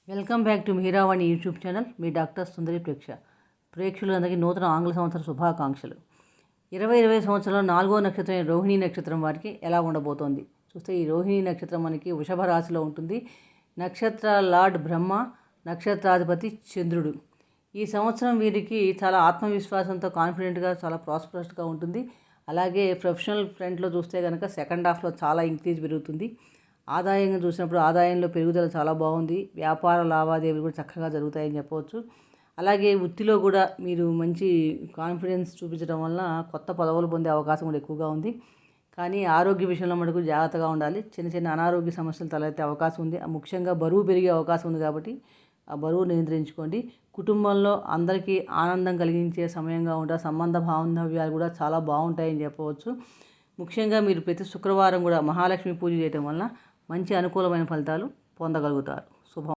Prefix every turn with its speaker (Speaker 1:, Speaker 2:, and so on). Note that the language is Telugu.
Speaker 1: Welcome back to Meeravani YouTube channel. మీ డాక్టర్ సుందరి ప్రేక్షకులందరికీ నూతన ఆంగ్ల సంవత్సర శుభాకాంక్షలు. 2020 సంవత్సరంలో 4వ నక్షత్రం రోహిణీ నక్షత్రం వారికి ఎలా ఉండబోతోంది చూస్తే, ఈ రోహిణీ నక్షత్రం మనకి వృషభ రాశిలో ఉంటుంది. నక్షత్ర లార్డ్ బ్రహ్మ, నక్షత్రాధిపతి చంద్రుడు. ఈ సంవత్సరం వీరికి చాలా ఆత్మవిశ్వాసంతో, కాన్ఫిడెంట్గా, చాలా ప్రాస్పరస్గా ఉంటుంది. అలాగే ప్రొఫెషనల్ ఫ్రంట్లో చూస్తే కనుక సెకండ్ హాఫ్లో చాలా ఇంక్రీజ్ పెరుగుతుంది. ఆదాయంగా చూసినప్పుడు ఆదాయంలో పెరుగుదల చాలా బాగుంది. వ్యాపార లావాదేవీలు కూడా చక్కగా జరుగుతాయని చెప్పవచ్చు. అలాగే వృత్తిలో కూడా మీరు మంచి కాన్ఫిడెన్స్ చూపించడం వలన కొత్త పదవులు పొందే అవకాశం కూడా ఎక్కువగా ఉంది. కానీ ఆరోగ్య విషయంలో మటుకు జాగ్రత్తగా ఉండాలి. చిన్న చిన్న అనారోగ్య సమస్యలు తలెత్తే అవకాశం ఉంది. ముఖ్యంగా బరువు పెరిగే అవకాశం ఉంది కాబట్టి ఆ బరువు నియంత్రించుకోండి. కుటుంబంలో అందరికీ ఆనందం కలిగించే సమయంగా ఉండే సంబంధ బాంధవ్యాలు కూడా చాలా బాగుంటాయని చెప్పవచ్చు. ముఖ్యంగా మీరు ప్రతి శుక్రవారం కూడా మహాలక్ష్మి పూజ చేయడం వలన మంచి అనుకూలమైన ఫలితాలు పొందగలుగుతారు. శుభం.